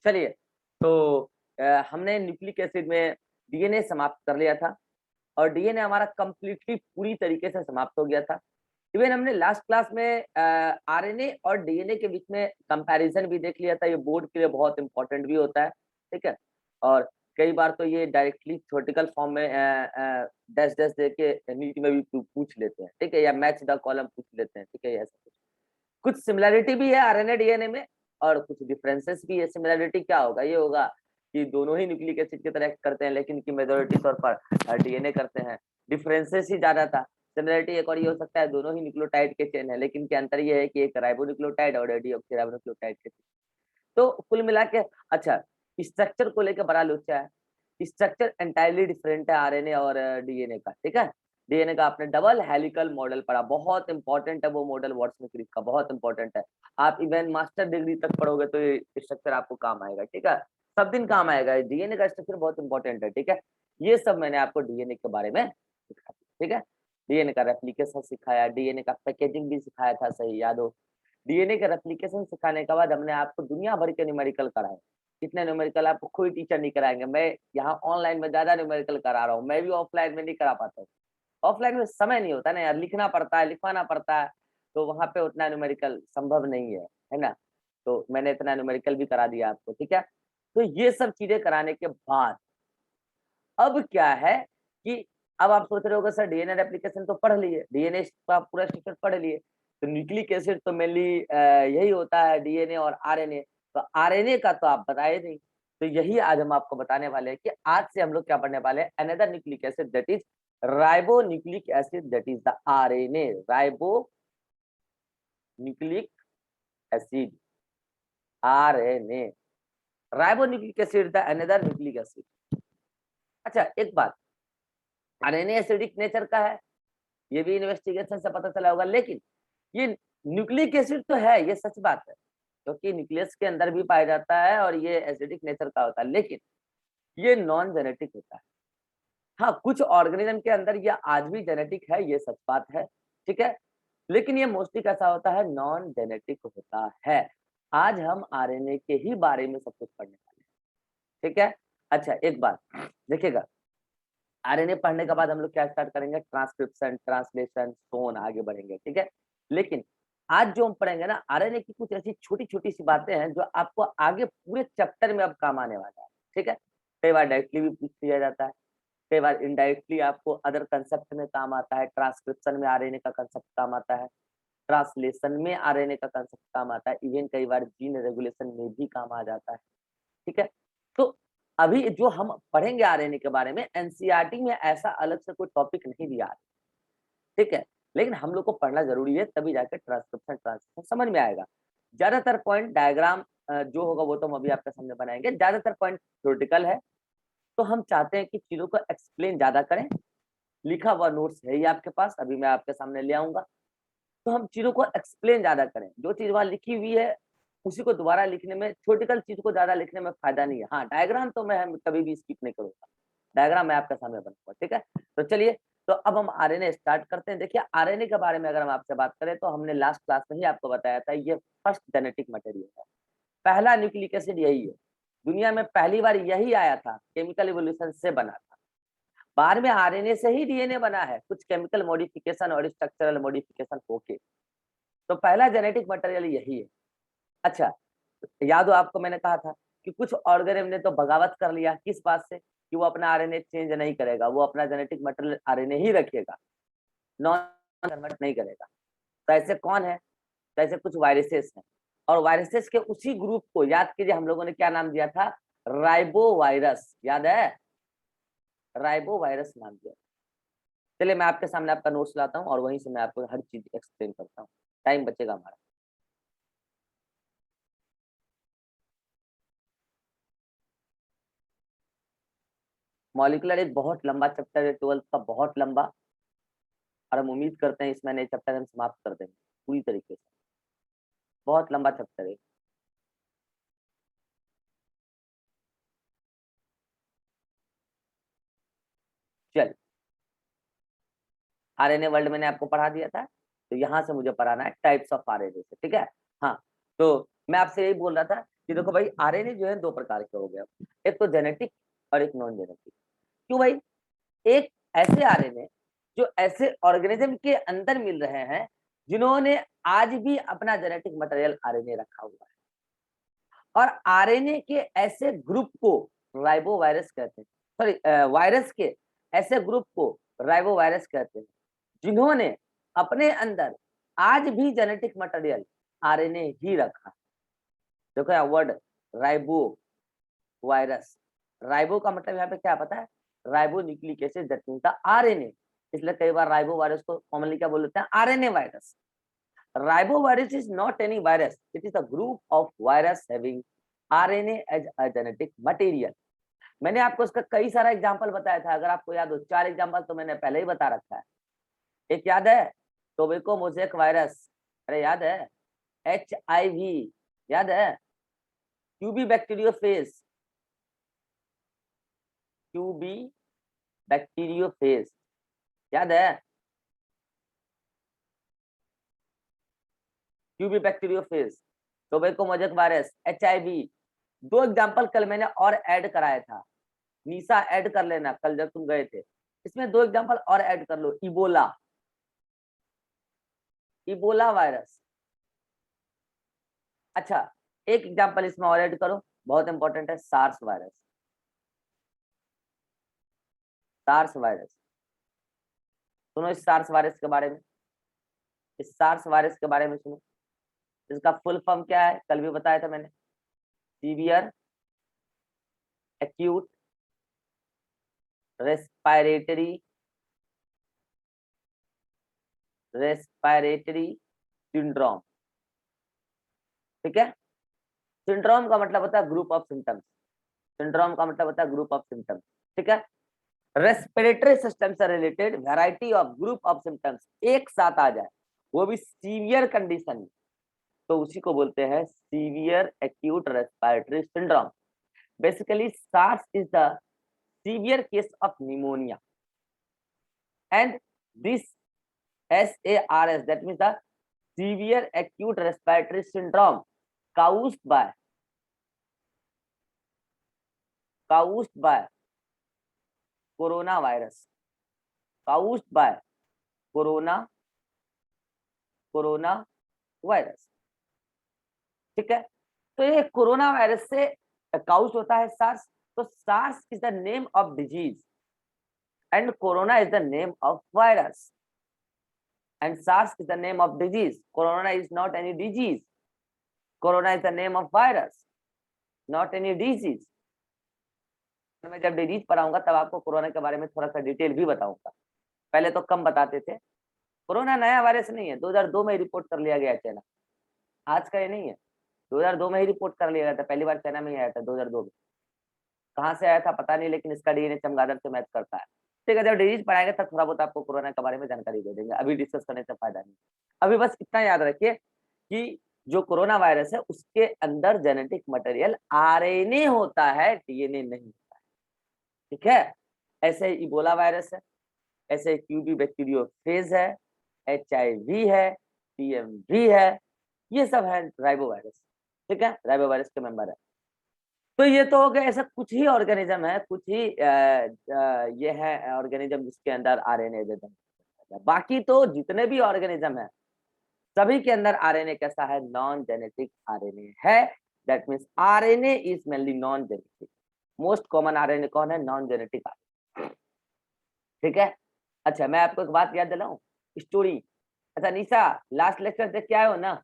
चलिए, तो हमने न्यूक्लिक एसिड में डीएनए समाप्त कर लिया था और डीएनए हमारा कंप्लीटली पूरी तरीके से समाप्त हो गया था। इवन हमने लास्ट क्लास में आरएनए और डीएनए के बीच में कंपैरिजन भी देख लिया था, ये बोर्ड के लिए बहुत इंपॉर्टेंट भी होता है, ठीक है? और कई बार तो ये डायरेक्टली थ्योरेटिकल फॉर्म में डैश डैश देके नीट में भी पूछ लेते हैं, ठीक है? या मैच द कॉलम पूछ लेते हैं, ठीक है? ऐसा कुछ। कुछ सिमिलैरिटी भी है आरएनए डीएनए में और कुछ डिफरेंसेस भी है। सिमिलैरिटी क्या होगा? ये होगा कि दोनों ही न्यूक्लिक एसिड की तरह करते हैं, लेकिन इनकी मेजॉरिटी तौर पर डीएनए करते हैं। डिफरेंसेस ही ज़्यादा था। सिमिलैरिटी एक और ये हो सकता है, दोनों ही न्यूक्लियोटाइड के चेन है, लेकिन क्या अंतर ये है कि एक राइबोन्यूक्लियोटाइड और डीऑक्सीराइबोन्यूक्लियोटाइड के। तो कुल मिला के अच्छा, स्ट्रक्चर को लेके बड़ा लोचा है। स्ट्रक्चर एंटायरली डिफरेंट है आरएनए और डीएनए का, ठीक है? डीएनए का आपने डबल हेलिकल मॉडल पढ़ा, बहुत इंपॉर्टेंट है वो मॉडल वाटसन-क्रिक का, बहुत इंपॉर्टेंट है। आप इवन मास्टर डिग्री तक पढ़ोगे तो ये स्ट्रक्चर आपको काम आएगा, ठीक है? सब दिन काम आएगा, डीएनए का स्ट्रक्चर बहुत इंपॉर्टेंट है, ठीक है? ये सब मैंने आपको डीएनए के बारे में सिखाया, ठीक है? डीएनए का रेप्लिकेशन सिखाया, डीएनए का पैकेजिंग भी सिखाया था, सही याद हो। डीएनए का रेप्लिकेशन सिखाने के बाद हमने आपको दुनिया भर के न्यूमेरिकल कराए। कितने न्यूमेरिकल आपको कोई टीचर नहीं कराएँगे। मैं यहाँ ऑनलाइन में ज़्यादा न्यूमेरिकल करा रहा हूँ। मैं भी ऑफलाइन में नहीं करा पाता हूँ। ऑफलाइन में समय नहीं होता ना यार, लिखना पड़ता है, लिखवाना पड़ता है, तो वहाँ पे उतना न्यूमेरिकल संभव नहीं है ना? तो मैंने इतना न्यूमेरिकल भी करा दिया आपको, ठीक है? तो ये सब चीज़ें कराने के बाद अब क्या है कि अब आप सोच रहे होगे सर डीएनए रेप्लिकेशन तो पढ़ लिए, डीएनए का पूरा स्ट्रक्चर पढ़ लिए, तो न्यूक्लिक एसिड तो मेनली यही होता है डीएनए और आरएनए, तो आरएनए का तो आप बताए नहीं। तो यही आज हम आपको बताने वाले हैं कि आज से हम लोग क्या पढ़ने वाले हैं, another nucleic acid that is ribonucleic acid that is the RNA, ribonucleic acid, RNA, ribonucleic acid the another nucleic acid. अच्छा एक बात, आरएनए एसिडिक नेचर का है, ये भी इन्वेस्टिगेशन से पता चला होगा, लेकिन ये न्यूक्लिक एसिड तो है, ये सच बात है, क्योंकि न्यूक्लियस के अंदर भी पाया जाता है और ये एसिडिक नेचर का होता है, लेकिन ये नॉन जेनेटिक होता है। हाँ, कुछ ऑर्गेनिज्म के अंदर ये आज भी जेनेटिक है, ये सच बात है, ठीक है? लेकिन ये मोस्टली कैसा होता है, नॉन जेनेटिक होता है। आज हम आरएनए के ही बारे में सब कुछ पढ़ने वाले हैं, ठीक है? अच्छा एक बात देखिएगा, आरएनए पढ़ने के बाद हम लोग क्या स्टार्ट करेंगे, ट्रांसक्रिप्शन, ट्रांसलेशन, सो ऑन आगे बढ़ेंगे, ठीक है? लेकिन आज जो हम पढ़ेंगे ना, आरएनए की कुछ ऐसी छोटी-छोटी सी बातें हैं जो आपको आगे पूरे चैप्टर में अब काम आने वाला है, ठीक है? कई बार डायरेक्टली भी पूछ लिया जाता है, कई बार इनडायरेक्टली आपको अदर कांसेप्ट में काम आता है, ट्रांसक्रिप्शन में आरएनए का कांसेप्ट काम आता है, ट्रांसलेशन में आरएनए का कांसेप्ट काम आता है, इवन कई बार जीन रेगुलेशन में भी काम आ जाता है। ठीक है? तो अभी जो हम पढ़ेंगे आरएनए के बारे में, एनसीईआरटी में ऐसा अलग से कोई टॉपिक नहीं दिया है, ठीक है? लेकिन हम लोग को पढ़ना ज़रूरी है, तभी जाके ट्रांसक्रिप्शन, ट्रांसलेशन समझ में आएगा। ज़्यादातर पॉइंट डायग्राम जो होगा वो तो हम अभी आपके सामने बनाएँगे, ज़्यादातर पॉइंट थ्योरेटिकल है, तो हम चाहते हैं कि चीज़ों को एक्सप्लेन ज़्यादा करें। लिखा हुआ नोट्स है ही आपके पास, अभी मैं आपके सामने ले आऊँगा, तो हम चीज़ों को एक्सप्लेन ज़्यादा करें। जो चीज़ वहाँ लिखी हुई है, उसी को दोबारा लिखने में, थ्योरेटिकल चीज़ को ज़्यादा लिखने में फ़ायदा नहीं है। हाँ, डायग्राम तो मैं कभी भी स्किप नहीं करूँगा। डायग्राम मैं आपके सामने बनाऊँगा, ठीक है? तो चलिए, तो अब हम आरएनए स्टार्ट करते हैं। देखिए, आरएनए के बारे में अगर हम आपसे बात करें, तो हमने लास्ट क्लास में ही आपको बताया था, ये फर्स्ट जेनेटिक मटेरियल है। पहला न्यूक्लिक एसिड यही है। दुनिया में पहली बार यही आया था, केमिकल इवोल्यूशन से बना था। बाद में आरएनए से ही डीएनए बना है, कुछ केमिकल मॉडिफिकेशन और स्ट्रक्चरल मॉडिफिकेशन होके। तो पहला जेनेटिक मटेरियल यही है। अच्छा, याद हो आपको मैंने कहा था कि कुछ ऑर्गेनिज्म ने तो बगावत कर लिया, किस बात से? कि वो अपना आरएनए चेंज नहीं करेगा, वो अपना जेनेटिक मटेरियल आरएनए ही रखेगा, नॉन कन्वर्ट नहीं करेगा। तो ऐसे कौन है? तो ऐसे कुछ वायरसेस हैं और वायरसेस के उसी ग्रुप को याद कीजिए, हम लोगों ने क्या नाम दिया था? राइबोवायरस, याद है? राइबोवायरस नाम दिया। चलिए मैं आपके सामने आपका नोट्स लाता हूँ और वहीं से मैं आपको हर चीज़ एक्सप्लेन करता हूँ। टाइम बचेगा हमारा। मॉलिक्यूलर एक बहुत लंबा चैप्टर है, 12th का बहुत लंबा, और हम उम्मीद करते हैं इसमें नए चैप्टर हम समाप्त कर देंगे पूरी तरीके से। बहुत लंबा चैप्टर है। चल, आरएनए वर्ल्ड मैंने आपको पढ़ा दिया था, तो यहाँ से मुझे पढ़ाना है टाइप्स ऑफ आरएनए से, ठीक है? हाँ, तो मैं आपसे यही बोल रहा था कि देखो भाई आरएनए जो है दो प्रकार के हो गए, एक तो जेनेटिक और एक नॉन जेनेटिक। क्यों भाई? एक ऐसे आरएनए जो ऐसे ऑर्गेनिज्म के अंदर मिल रहे हैं जिन्होंने आज भी अपना जेनेटिक मटेरियल आरएनए रखा हुआ है, और आरएनए के ऐसे ग्रुप को राइबोवायरस कहते हैं, सॉरी वायरस के ऐसे ग्रुप को राइबोवायरस कहते हैं जिन्होंने अपने अंदर आज भी जेनेटिक मटेरियल आरएनए ही रखा। देखो यहाँ वर्ड राइबो वायरस, राइबो का मतलब यहाँ पे क्या पता है? Ribo nucleic acid that means the RNA, इसलिए कई बार राइबो वायरस को कॉमनली क्या बोलते हैं? RNA virus. Ribovirus is not any virus. It is a group of virus having RNA as a genetic material. मैंने आपको इसका कई सारा एग्जांपल बताया था, अगर आपको याद हो, 4 एग्जांपल तो मैंने पहले ही बता रखा है। एक याद है? टोबैको मोज़ेक वायरस, अरे याद है? HIV याद है? क्यूबी बैक्टीरियोफेज, क्यूबी बैक्टीरियोफेज याद है? Q B bacteriophage, tobacco mosaic virus, HIV। 2 example कल मैंने और ऐड कराया था, निशा ऐड कर लेना कल जब तुम गए थे, इसमें 2 एग्जांपल और ऐड कर लो। Ebola, Ebola virus. अच्छा, एक एग्जांपल इसमें और ऐड करो, बहुत इंपॉर्टेंट है, सार्स वायरस, सार्स वायरस। सुनो इस सार्स वायरस के बारे में, इस सार्स वायरस के बारे में सुनो। इसका फुल फॉर्म क्या है? कल भी बताया था मैंने, सीवियर एक्यूट रेस्पिरेटरी सिंड्रोम। ठीक है, सिंड्रोम का मतलब होता है ग्रुप ऑफ सिम्टम्स, सिंड्रोम का मतलब होता है ग्रुप ऑफ सिम्टम्स। ठीक है, रेस्पिरेटरी सिस्टम से related variety of group of symptoms एक साथ आ जाए, वो भी सीवियर कंडीशन में, तो उसी को बोलते हैं severe acute respiratory syndrome. Basically SARS is the severe case of pneumonia and this SARS, that means the severe acute respiratory syndrome caused by coronavirus, caused by corona virus. ठीक है, तो ये कोरोना वायरस से cause होता है SARS. तो SARS is the name of disease and corona is the name of virus, and SARS is the name of disease. Corona is not any disease. Corona is the name of virus, not any disease. मैं जब disease पढ़ाऊंगा तब आपको corona के बारे में थोड़ा सा डिटेल भी बताऊंगा, पहले तो कम बताते थे। कोरोना नया वायरस नहीं है, 2002 में ही रिपोर्ट कर लिया गया चाइना, आज का ये नहीं है, 2002 में ही रिपोर्ट कर लिया गया था, पहली बार चाइना में ही आया था 2002 में। कहाँ से आया था पता नहीं, लेकिन इसका डीएनए चमगादड़ से मैच करता है। ठीक है, जब डिजीज पढ़ाएंगे तब थोड़ा बहुत आपको कोरोना के बारे में जानकारी दे देंगे, अभी डिस्कस करने से फायदा नहीं। अभी बस इतना याद रखिए कि जो कोरोना वायरस है उसके अंदर जेनेटिक मटेरियल आरएनए होता है, डीएनए नहीं होता है। ठीक है, ऐसे इबोला वायरस है, ऐसे क्यूबी बैक्टीरियोफेज है, HIV है, TMV है, ये सब है राइबो वायरस। ठीक है, राइबो वायरस के मेंबर है। तो ये तो हो गया, ऐसा कुछ ही ऑर्गेनिज्म है, कुछ ही ये है ऑर्गेनिज्म जिसके अंदर आरएनए देता है। बाकी तो जितने भी ऑर्गेनिज्म है सभी के अंदर आरएनए कैसा है? नॉन जेनेटिक आरएनए है। That means RNA is mainly non genetic. Most common RNA कौन है? Non genetic RNA. ठीक है, अच्छा मैं आपको एक बात याद दिलाऊं, स्टोरी। अच्छा निशा, लास्ट लेक्चर देख के आए हो ना?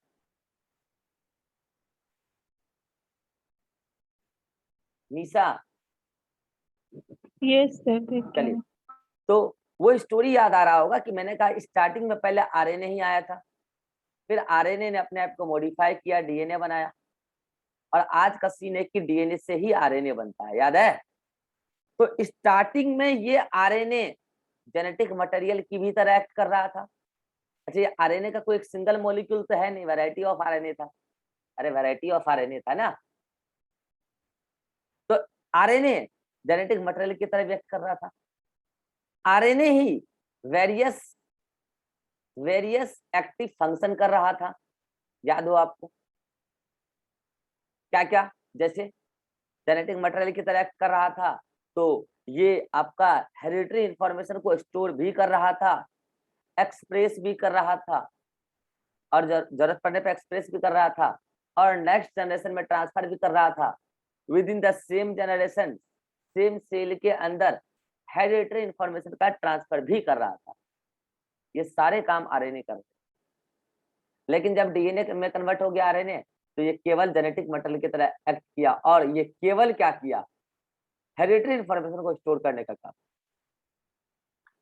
निशा, यस सर, ठीक चलिए, है। तो वो स्टोरी याद आ रहा होगा कि मैंने कहा स्टार्टिंग में पहले आरएनए ही आया था, फिर आरएनए ने अपने आप को मॉडिफाई किया, डीएनए बनाया, और आज का सीन है कि डीएनए से ही आरएनए बनता है, याद है? तो स्टार्टिंग में ये आरएनए जेनेटिक मटेरियल की भी तरह एक्ट कर रहा था। अच्छा, ये आरएनए का कोई एक सिंगल मॉलिक्यूल तो है नहीं, वैरायटी ऑफ आरएनए था। अरे वैरायटी ऑफ आरएनए था ना, तो आरएनए जेनेटिक मटेरियल की तरह व्यक्त कर रहा था। आरएनए ही वेरियस वेरियस एक्टिव फंक्शन कर रहा था, याद हो आपको? क्या क्या, जैसे जेनेटिक मटेरियल की तरह कर रहा था, तो ये आपका हेरिडिटरी इंफॉर्मेशन को स्टोर भी कर रहा था, एक्सप्रेस भी कर रहा था, और जरूरत पड़ने पे एक्सप्रेस भी कर रहा था, और नेक्स्ट जनरेशन में ट्रांसफर भी कर रहा था। Within the same generation, same cell के अंदर हेरिडिटरी इंफॉर्मेशन का ट्रांसफर भी कर रहा था। ये सारे काम आरएनए करते। लेकिन जब डीएनए में कन्वर्ट हो गया आरएनए, तो ये केवल जेनेटिक मटेरियल की तरह एक्ट किया, और ये केवल क्या किया, हेरिडिटरी इंफॉर्मेशन को स्टोर करने का काम।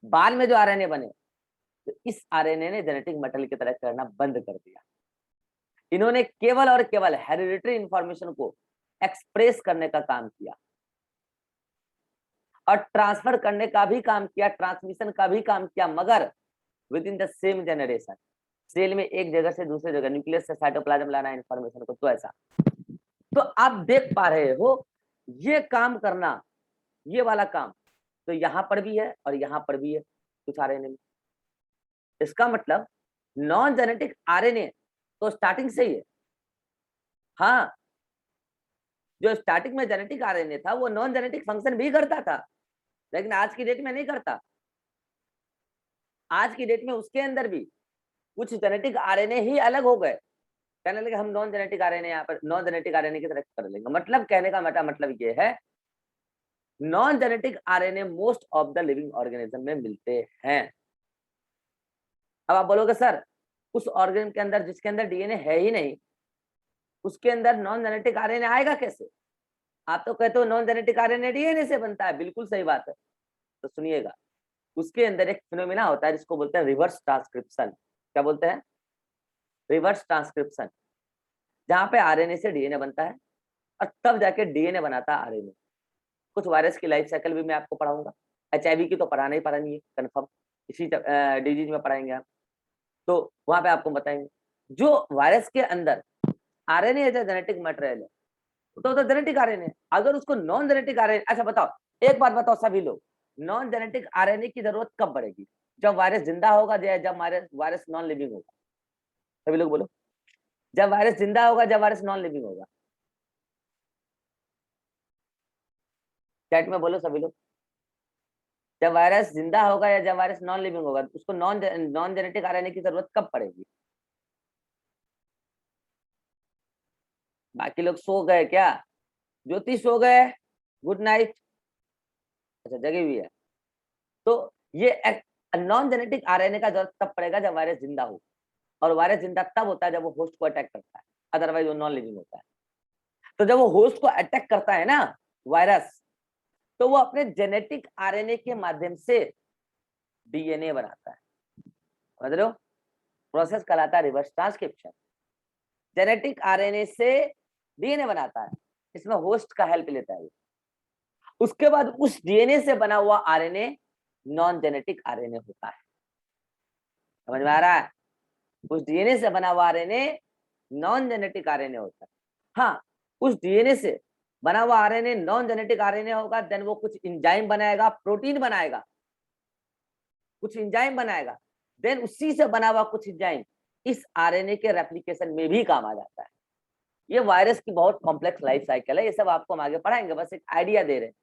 बाद में जो आरएनए बने, तो इस आरएनए ने जेनेटिक मटेरियल की तरह करना बंद कर दिया। इन्होंने केवल और केवल हेरिडिटरी इंफॉर्मेशन को एक्सप्रेस करने का काम किया, और ट्रांसफर करने का भी काम किया, ट्रांसमिशन का भी काम किया, मगर within the same generation. Cell में एक जगह से दूसरे जगह, न्यूक्लियस से साइटोप्लाज्म लाना इंफॉर्मेशन को, तो ऐसा। तो आप देख पा रहे हो ये काम करना, ये वाला काम तो यहां पर भी है और यहां पर भी है कुछ आरएनए में। इसका मतलब नॉन जेनेटिक आरएनए तो स्टार्टिंग से ही है। हाँ, जो स्टार्टिंग में जेनेटिक आरएनए था वो नॉन जेनेटिक फंक्शन भी करता था, लेकिन आज की डेट में नहीं करता। आज की डेट में उसके अंदर भी कुछ जेनेटिक आरएनए ही अलग हो गए, कहने लगे हम नॉन जेनेटिक आरएनए, यहाँ पर नॉन जेनेटिक आरएनए की तरह कर लेंगे। मतलब कहने का मतलब ये है, non genetic RNA most of the living organism में मिलते हैं। अब आप बोलोगे सर उस ऑर्गेनिज्म के अंदर जिसके अंदर डीएनए है ही नहीं, उसके अंदर नॉन जेनेटिक आरएनए आएगा कैसे? आप तो कहते हो नॉन जेनेटिक आरएनए डीएनए से बनता है, बिल्कुल सही बात है। तो सुनिएगा, उसके अंदर एक फिनोमिना होता है जिसको बोलते हैं रिवर्स ट्रांसक्रिप्शन। क्या बोलते हैं? रिवर्स ट्रांसक्रिप्शन, जहां पे आरएनए से डीएनए बनता है और तब जाके डीएनए बनाता है आरएनए। कुछ वायरस की लाइफ साइकिल भी मैं आपको पढ़ाऊंगा, एचआईवी की तो पढ़ाना ही पढ़ानी है कन्फर्म, इसी डिजीज में पढ़ाएंगे आप, तो वहां पे आपको बताएंगे। जो वायरस के अंदर आरएनए एज जेनेटिक मटेरियल है, तो जेनेटिक आरएनए। अगर उसको नॉन जेनेटिक आरएनए, अच्छा बताओ, एक बात बताओ सभी लोग, नॉन जेनेटिक आरएनए की जरूरत कब पड़ेगी? जब वायरस जिंदा होगा, जब वायरस नॉन लिविंग होगा। सभी लोग बोलो, जब वायरस जिंदा होगा, जब वायरस नॉन लिविंग होगा। चैट में बोलो सभी लोग, जब वायरस जिंदा होगा या जब वायरस नॉन लिविंग होगा, उसको नॉन जेनेटिक आरएनए की जरूरत कब पड़ेगी? बाकी लोग सो गए क्या? ज्योति सो गए, गुड नाइट। अच्छा जगी हुई है। तो ये नॉन जेनेटिक आरएनए का जरूरत तब पड़ेगा जब वायरस जिंदा हो, और वायरस जिंदा तब होता है जब वो होस्ट को अटैक करता है, अदरवाइज वो नॉन लिविंग होता है। तो जब वो होस्ट को अटैक करता है ना वायरस, तो वो अपने जेनेटिक आरएनए के माध्यम से डीएनए बनाता है। समझ रहे हो? प्रोसेस कहलाता है रिवर्स ट्रांसक्रिप्शन। जेनेटिक आरएनए से डीएनए बनाता है, इसमें होस्ट का हेल्प लेता है। उसके बाद उस डीएनए से बना हुआ आरएनए नॉन जेनेटिक आरएनए होता है। समझ में आ रहा है? उस डीएनए से बना हुआ आरएनए नॉन जेनेटिक आरएनए होता है। हाँ, उस डीएनए से बना हुआ आरएनए नॉन जेनेटिक आरएनए होगा, देन वो कुछ एंजाइम बनाएगा, प्रोटीन बनाएगा, कुछ एंजाइम बनाएगा, देन उसी से बना हुआ कुछ एंजाइम इस आरएनए के रेप्लिकेशन में भी काम आ जाता है। ये वायरस की बहुत कॉम्प्लेक्स लाइफ साइकिल है, ये सब आपको हम आगे पढ़ाएंगे, बस एक आइडिया दे रहे हैं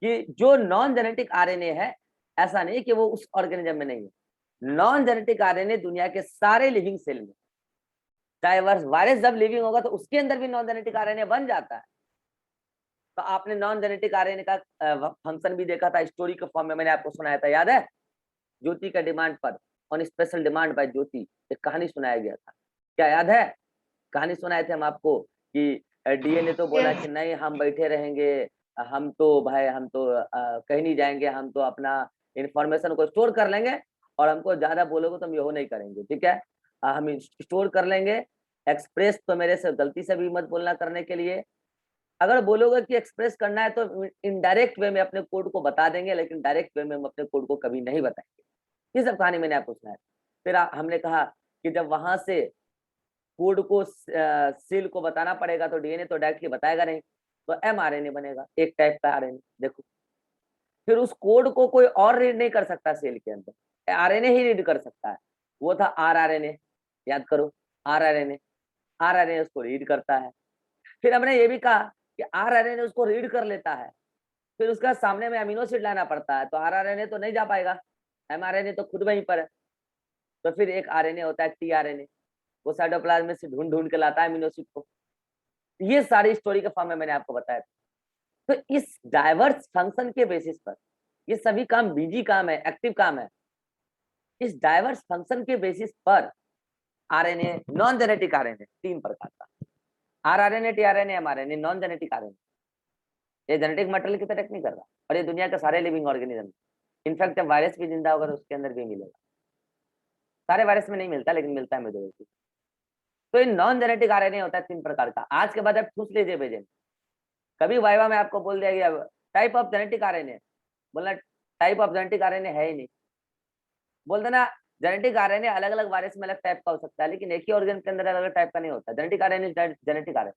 कि जो नॉन जेनेटिक आरएनए है, ऐसा नहीं कि वो उस ऑर्गेनिज्म में नहीं है। नॉन जेनेटिक आरएनए दुनिया के सारे लिविंग सेल में, चाहे वायरस जब लिविंग होगा तो उसके अंदर भी नॉन जेनेटिक आरएनए बन जाता है। तो आपने नॉन जेनेटिक आरएनए का फंक्शन भी देखा था, स्टोरी के फॉर्म में मैंने आपको सुनाया था, याद है? ज्योति का डिमांड पर, ऑन स्पेशल डिमांड बाय ज्योति, एक कहानी सुनाया गया था, क्या याद है? कहानी सुनाए थे हम आपको कि डीएनए तो बोला कि नहीं हम बैठे रहेंगे, हम तो भाई हम तो कहीं नहीं जाएंगे, हम तो अपना इंफॉर्मेशन को स्टोर कर लेंगे, और हमको ज्यादा बोलोगे तो हम यो नहीं करेंगे, ठीक है? हम स्टोर कर लेंगे। एक्सप्रेस तो मेरे से गलती से भी मत बोलना करने के लिए, अगर बोलोगे कि एक्सप्रेस करना है तो इनडायरेक्ट वे में अपने कोड को बता देंगे, लेकिन डायरेक्ट वे में हम अपने कोड को कभी नहीं बताएंगे। ये सब कहानी मैंने आपको सुनाया। फिर हमने कहा कि जब वहां से कोड को सेल को बताना पड़ेगा तो डीएनए तो डायरेक्टली बताएगा नहीं, तो एमआरएनए बनेगा, एक टाइप का आरएनए। देखो, फिर उस कोड को कोई और रीड नहीं कर सकता सेल के अंदर, आरएनए ही रीड कर सकता है। वो था आरआरएनए, याद करो, आरआरएनए। आरआरएनए उसको रीड करता है, फिर हमने ये भी कहा कि आरआरएनए उसको रीड कर लेता है, फिर उसका सामने में अमीनो एसिड लाना पड़ता है, तो आरआरएनए तो नहीं जा पाएगा, एमआरएनए तो खुद वहीं पर है। तो फिर एक आरएनए होता है टीआरएनए, वो साइटोप्लाज्म में से ढूंढ ढूंढ के लाता है अमीनो एसिड को। ये सारी स्टोरी के फॉर्म में मैंने आपको बताया था। तो इस डाइवर्स फंक्शन के बेसिस पर ये सभी काम बिजी काम है, एक्टिव काम है। इस डाइवर्स फंक्शन के बेसिस पर आरएनए, नॉन जेनेटिक आरएनए 3 प्रकार का, rRNA, tRNA, mRNA, non genetic RNA. ये जेनेटिक मटेरियल की तरह नहीं कर रहा, और ये दुनिया के सारे लिविंग ऑर्गेनिज्म, इनफैक्ट जब वायरस भी जिंदा होगा तो उसके अंदर भी मिलेगा। सारे वायरस में नहीं मिलता, लेकिन मिलता है मेजोरिटी। तो ये नॉन जेनेटिक आरएनए होता है 3 प्रकार का। आज के बाद आप पूछ लीजिए भेजे, कभी वाइवा में आपको बोल दिया गया टाइप ऑफ जेनेटिक आरएनए, बोलना टाइप ऑफ जेनेटिक आरएनए है ही नहीं। बोल देना जेनेटिक आरएनए अलग अलग वायरस में अलग टाइप का हो सकता है, लेकिन एक ही ऑर्गन के अंदर अलग अलग टाइप का नहीं होता। जेनेटिक आरएनए जेनेटिक आरएनए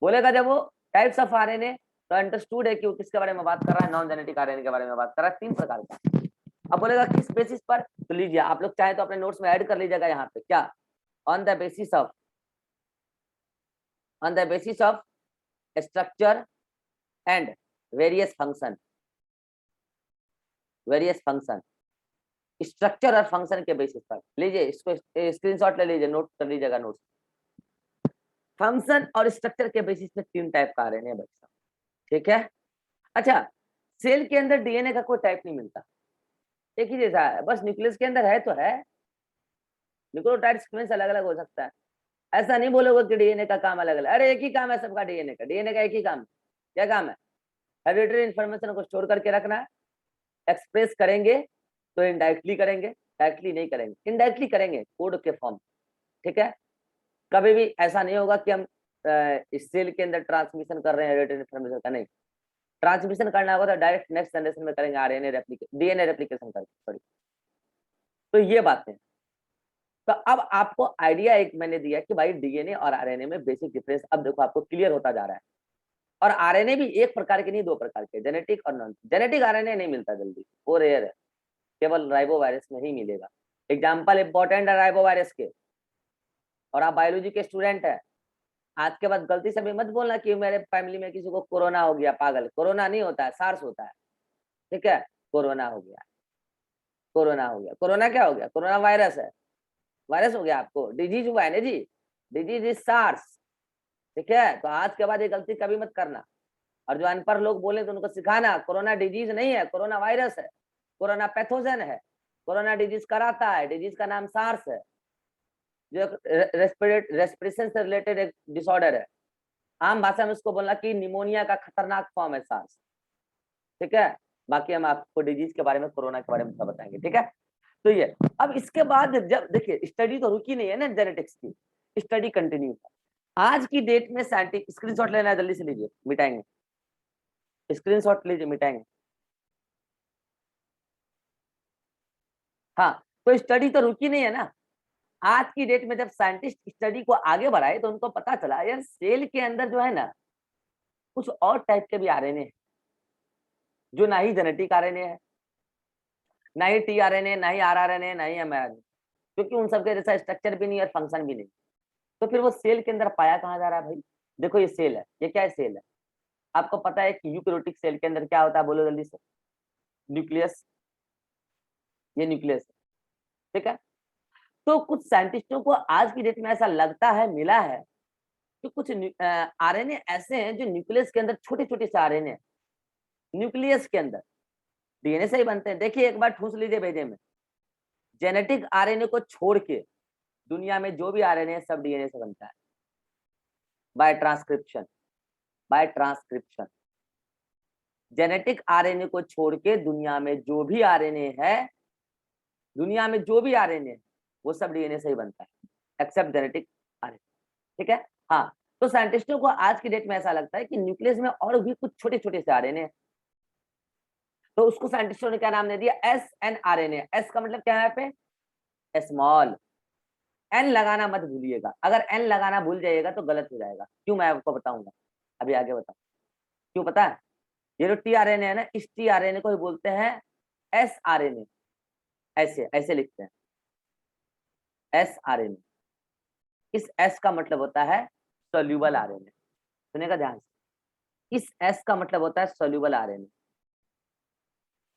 बोलेगा जब वो टाइप्स ऑफ आरएनए, तो अंडरस्टूड है कि वो किसके बारे में बात कर रहा है, नॉन जेनेटिक आरएनए के बारे में बात कर रहा है, 3 प्रकार का। अब बोलेगा किस बेसिस पर, तो लीजिए आप लोग चाहे तो अपने नोट्स में ऐड कर लीजिएगा यहाँ पे, क्या, on the basis of structure and various function, structure और फंक्शन के बेसिस पर। लीजिए इसको स्क्रीनशॉट ले लीजिए, नोट कर लीजिएगा नोट्स। फंक्शन और स्ट्रक्चर के बेसिस पे 3 टाइप का आरएनए बच्चा, ठीक है। अच्छा, सेल के अंदर डीएनए का कोई टाइप नहीं मिलता, एक ही जैसा है, बस न्यूक्लियस के अंदर है तो है, न्यूक्लियोटाइड सीक्वेंस अलग अलग हो सकता है। ऐसा नहीं बोलोगे कि डीएनए का काम अलग अलग, अरे एक ही काम है सबका, डीएनए का एक ही काम है। क्या काम है? हेरिडिटरी इन्फॉर्मेशन को स्टोर करके रखना है। एक्सप्रेस करेंगे तो इनडायरेक्टली करेंगे, डायरेक्टली नहीं करेंगे, इनडायरेक्टली करेंगे कोड के फॉर्म, ठीक है। कभी भी ऐसा नहीं होगा कि हम इस सेल के अंदर ट्रांसमिशन कर रहे हैं हेरिडिटरी इन्फॉर्मेशन का, नहीं। ट्रांसमिशन करना होगा तो डायरेक्ट नेक्स्ट जनरेशन में करेंगे, आरएनए रेप्लिकेशन, डीएनए रेप्लिकेशन करके, सॉरी। तो ये बातें, तो अब आपको आइडिया एक मैंने दिया कि भाई डीएनए और आरएनए में बेसिक डिफरेंस अब देखो आपको क्लियर होता जा रहा है। और आरएनए भी एक प्रकार के नहीं, 2 प्रकार के, जेनेटिक और नॉन जेनेटिक। आरएनए नहीं मिलता जल्दी, वो रेयर है, केवल राइबो वायरस में ही मिलेगा। एग्जाम्पल इंपॉर्टेंट है राइबो वायरस के। और आप बायोलॉजी के स्टूडेंट है, आज के बाद गलती से भी मत बोलना कि मेरे फैमिली में किसी को कोरोना हो गया, पागल। कोरोना नहीं होता है, सार्स होता है, ठीक है। कोरोना हो गया, कोरोना हो गया, कोरोना क्या हो गया? कोरोना वायरस है, वायरस हो गया आपको, डिजीज हुआ है ना जी, डिजीज इज सार्स, ठीक है। तो आज के बाद ये गलती कभी मत करना। और जो अनपढ़ लोग बोले तो उनको सिखाना कोरोना डिजीज नहीं है, कोरोना वायरस है, कोरोना पैथोजन है, कोरोना डिजीज कराता है, डिजीज का नाम सार्स है, जो रेस्पिरेशन से रिलेटेड एक डिसऑर्डर है। आम भाषा में उसको बोलना कि निमोनिया का खतरनाक फॉर्म है सार्स, ठीक है। बाकी हम आपको डिजीज के बारे में, कोरोना के बारे में सब बताएंगे, ठीक है। तो ये अब इसके बाद जब देखिए स्टडी तो रुकी नहीं है ना, जेनेटिक्स की स्टडी कंटिन्यू है। आज की डेट में साइंटिफिक, स्क्रीनशॉट लेना है जल्दी से लीजिए, मिटाएंगे स्क्रीनशॉट, लीजिए मिटाएंगे। हाँ, तो स्टडी तो रुकी नहीं है ना। आज की डेट में जब साइंटिस्ट स्टडी को आगे बढ़ाए तो उनको पता चला यार सेल के अंदर जो है ना, कुछ और टाइप के भी आरएनए हैं, जो ना ही जेनेटिक आरएनए है, ना ही टीआरएनए, ना ही आरआरएनए, ना ही एमआरएनए, क्योंकि उन सबके जैसा स्ट्रक्चर भी नहीं और फंक्शन भी नहीं। तो फिर वो सेल के अंदर पाया कहाँ जा रहा है भाई? देखो ये सेल है, ये क्या है? सेल है। आपको पता है कि यूकैरियोटिक सेल के अंदर क्या होता है? बोलो जल्दी से। न्यूक्लियस, ये न्यूक्लियस है, ठीक है। तो कुछ साइंटिस्टों को आज की डेट में ऐसा लगता है, मिला है कि कुछ आरएनए ऐसे हैं जो न्यूक्लियस के अंदर, छोटे छोटे से आरएनए हैं न्यूक्लियस के अंदर, डीएनए से ही बनते हैं। देखिए एक बार ठूस लीजिए भेजे में, जेनेटिक आरएनए को छोड़ के दुनिया में जो भी आरएनए है सब डीएनए से बनता है, by transcription, by transcription. Genetic RNA को छोड़ के दुनिया में जो भी आरएनए है, दुनिया में जो भी आरएनए है वो सब डीएनए से ही बनता है, एक्सेप्ट जेनेटिक आरएनए, ठीक है। हाँ, तो साइंटिस्टों को आज की डेट में ऐसा लगता है कि न्यूक्लियस में और भी कुछ छोटे छोटे से आरएनए हैं, तो उसको साइंटिस्टों ने क्या नाम दे दिया? S N RNA. एस का मतलब क्या है यहाँ पे? स्मॉल। एन लगाना मत भूलिएगा, अगर एन लगाना भूल जाइएगा तो गलत हो जाएगा। क्यों? मैं आपको बताऊंगा अभी, आगे बताऊं क्यों। पता है, ये जो टी आरएनए है ना, इस टी आरएनए को ही बोलते हैं एस आरएनए, ऐसे ऐसे लिखते हैं एस आरएनए। इस एस का मतलब होता है सोल्यूबल आरएनए। सुनेगा ध्यान से, इस एस का मतलब होता है सोल्यूबल आरएनए,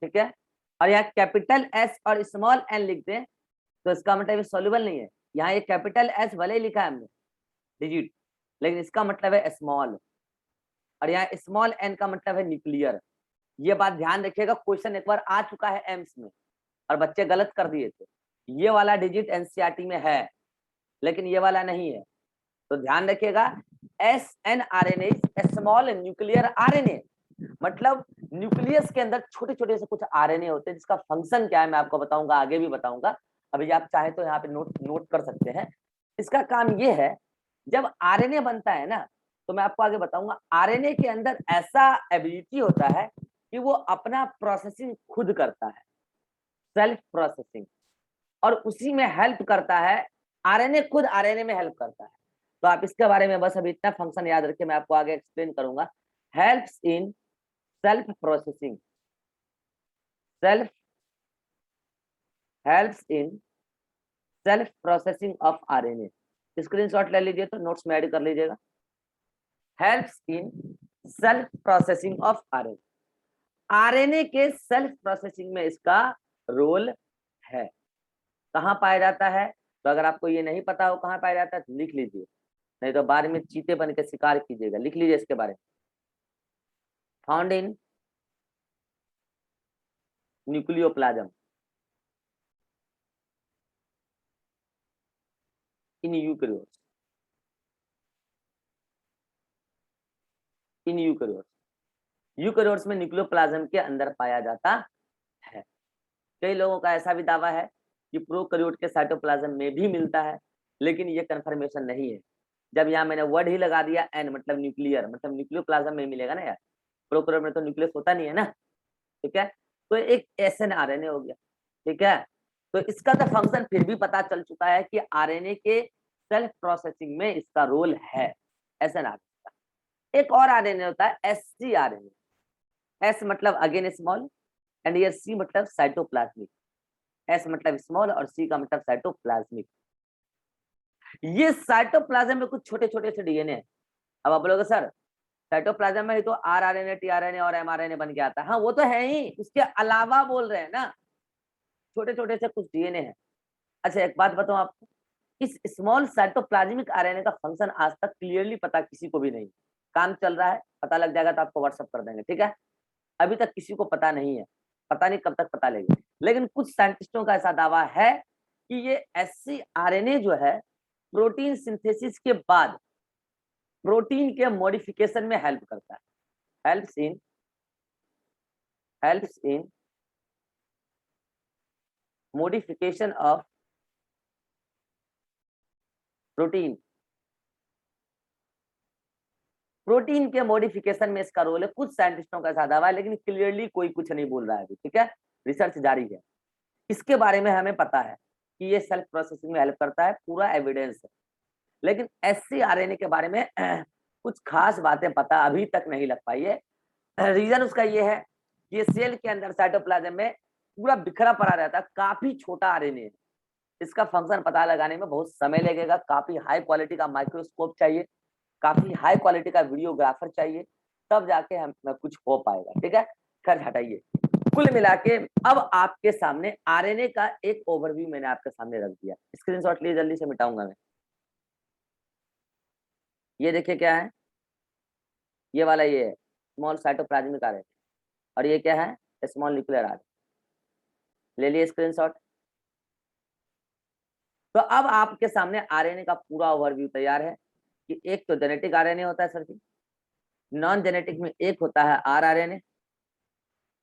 ठीक है। और यहाँ कैपिटल एस और स्मॉल एन लिख दें तो इसका मतलब सोल्यूबल नहीं है। यहाँ ये कैपिटल एस भले ही लिखा है हमने डिजिट, लेकिन इसका मतलब है स्मॉल, और यहाँ स्मॉल एन का मतलब है न्यूक्लियर। ये बात ध्यान रखिएगा, क्वेश्चन एक बार आ चुका है एम्स में और बच्चे गलत कर दिए थे। ये वाला डिजिट एनसीईआरटी में है लेकिन ये वाला नहीं है, तो ध्यान रखिएगा। S N RNA small nuclear RNA, मतलब न्यूक्लियस के अंदर छोटे छोटे से कुछ आरएनए होते हैं जिसका फंक्शन क्या है मैं आपको बताऊंगा, आगे भी बताऊंगा। अभी आप चाहे तो यहाँ पे नोट कर सकते हैं। इसका काम ये है, जब आरएनए बनता है ना, तो मैं आपको आगे बताऊंगा, आरएनए के अंदर ऐसा एबिलिटी होता है कि वो अपना प्रोसेसिंग खुद करता है, सेल्फ प्रोसेसिंग, और उसी में हेल्प करता है। आरएनए खुद आरएनए में हेल्प करता है। तो आप इसके बारे में बस अभी इतना फंक्शन याद रखिए, मैं आपको आगे एक्सप्लेन करूंगा। Helps in self processing, self helps in self processing of RNA. Screenshot ले लीजिए तो नोट्स में ऐड कर लीजिएगा। Helps in self processing of RNA, RNA के सेल्फ प्रोसेसिंग में इसका रोल है। कहाँ पाया जाता है? तो अगर आपको ये नहीं पता हो कहाँ पाया जाता है तो लिख लीजिए, नहीं तो बाद में चीते बन के शिकार कीजिएगा। लिख लीजिए इसके बारे में। Found in nucleoplasm, in eukaryotes, in eukaryotes, eukaryotes में न्यूक्लियोप्लाज्म के अंदर पाया जाता है। कई लोगों का ऐसा भी दावा है कि प्रोकैरियोट के साइटोप्लाज्म में भी मिलता है, लेकिन ये कंफर्मेशन नहीं है। जब यहाँ मैंने वर्ड ही लगा दिया एन, मतलब न्यूक्लियर, मतलब न्यूक्लियोप्लाज्म में मिलेगा ना यार, प्रोकैरियोट में तो न्यूक्लियस होता नहीं है ना, ठीक है। तो एक एसएन आरएनए हो गया, ठीक है। तो इसका तो फंक्शन फिर भी पता चल चुका है कि आरएनए के सेल्फ प्रोसेसिंग में इसका रोल है, एसएन आरएनए का। एक और आरएनए होता है एससी आरएनए, एस मतलब अगेन स्मॉल एंड ये सी मतलब साइटोप्लाज्मिक। एस मतलब स्मॉल और सी का मतलब साइटोप्लाज्मिक। ये साइटोप्लाज्म में कुछ छोटे छोटे से डीएनए है। अब आप बोलोगे सर साइटोप्लाज्म में ही तो आरआरएनए, टीआरएनए और एमआरएनए बन के आता है। हाँ वो तो है ही, उसके अलावा बोल रहे हैं ना, छोटे छोटे से कुछ डीएनए है। अच्छा एक बात बताऊं आपको, इस स्मॉल साइटोप्लाज्मिक आरएनए का फंक्शन आज तक क्लियरली पता किसी को भी नहीं। काम चल रहा है, पता लग जाएगा तो आपको व्हाट्सअप कर देंगे, ठीक है। अभी तक किसी को पता नहीं है, पता नहीं कब तक पता लगेगा। लेकिन कुछ साइंटिस्टों का ऐसा दावा है कि ये एससी आरएनए जो है प्रोटीन सिंथेसिस के बाद प्रोटीन के मॉडिफिकेशन में हेल्प करता है। Helps in modification of protein, protein के मॉडिफिकेशन में इसका रोल है। कुछ साइंटिस्टों का ऐसा दावा है, लेकिन क्लियरली कोई कुछ नहीं बोल रहा है अभी, ठीक है। रिसर्च जारी है। इसके बारे में हमें पता है कि ये सेल्फ प्रोसेसिंग में हेल्प करता है, पूरा एविडेंस है। लेकिन एससी आरएनए के बारे में कुछ खास बातें पता अभी तक नहीं लग पाई है। रीजन उसका ये है कि ये सेल के अंदर साइटोप्लाज्म में पूरा बिखरा पड़ा रहता है, काफी छोटा आरएनए है। इसका फंक्शन पता लगाने में बहुत समय लगेगा, काफी हाई क्वालिटी का माइक्रोस्कोप चाहिए, काफी हाई क्वालिटी का वीडियोग्राफर चाहिए, तब जाके हम कुछ हो पाएगा, ठीक है। खैर हटाइए, कुल मिला के अब आपके सामने आरएनए का एक ओवरव्यू मैंने आपके सामने रख दिया। स्क्रीनशॉट लिए जल्दी से मिटाऊंगा मैं। ये देखिए क्या है, ये वाला ये है स्मॉल साइटोप्लाज्मिक आरएनए, और ये क्या है स्मॉल न्यूक्लियर आरएनए। ले लिए स्क्रीनशॉट। तो अब आपके सामने आरएनए का पूरा ओवरव्यू तैयार है कि एक तो जेनेटिक आरएनए होता है सर जी, नॉन जेनेटिक में एक होता है आरआरएनए,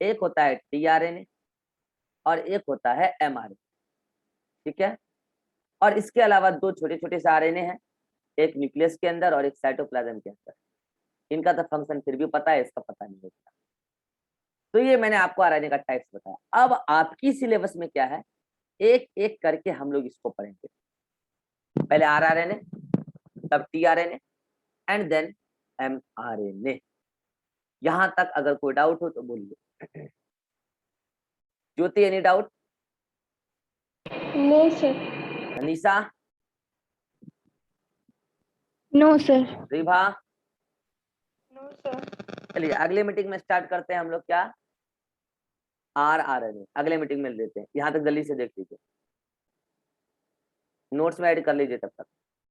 एक होता है टीआरएनए और एक होता है एमआरएनए, ठीक है। और इसके अलावा दो छोटे छोटे से आरएनए हैं, एक न्यूक्लियस के अंदर और एक साइटोप्लाज्म के अंदर। इनका तो फंक्शन फिर भी पता है, इसका पता नहीं होता। तो ये मैंने आपको आरएनए का टाइप्स बताया। अब आपकी सिलेबस में क्या है, एक एक करके हम लोग इसको पढ़ेंगे। पहले आरआरएनए, तब टीआरएनए एंड देन एमआरएनए। यहां तक अगर कोई डाउट हो तो बोलिए। Jyoti any doubt? नहीं sir. Anisa? No sir. Ribha? No sir. चलिए अगले मीटिंग में स्टार्ट करते हैं हम लोग क्या, RNA अगले मीटिंग में लेते हैं। यहाँ तक जल्दी से देख लीजिए, नोट्स में ऐड कर लीजिए तब तक।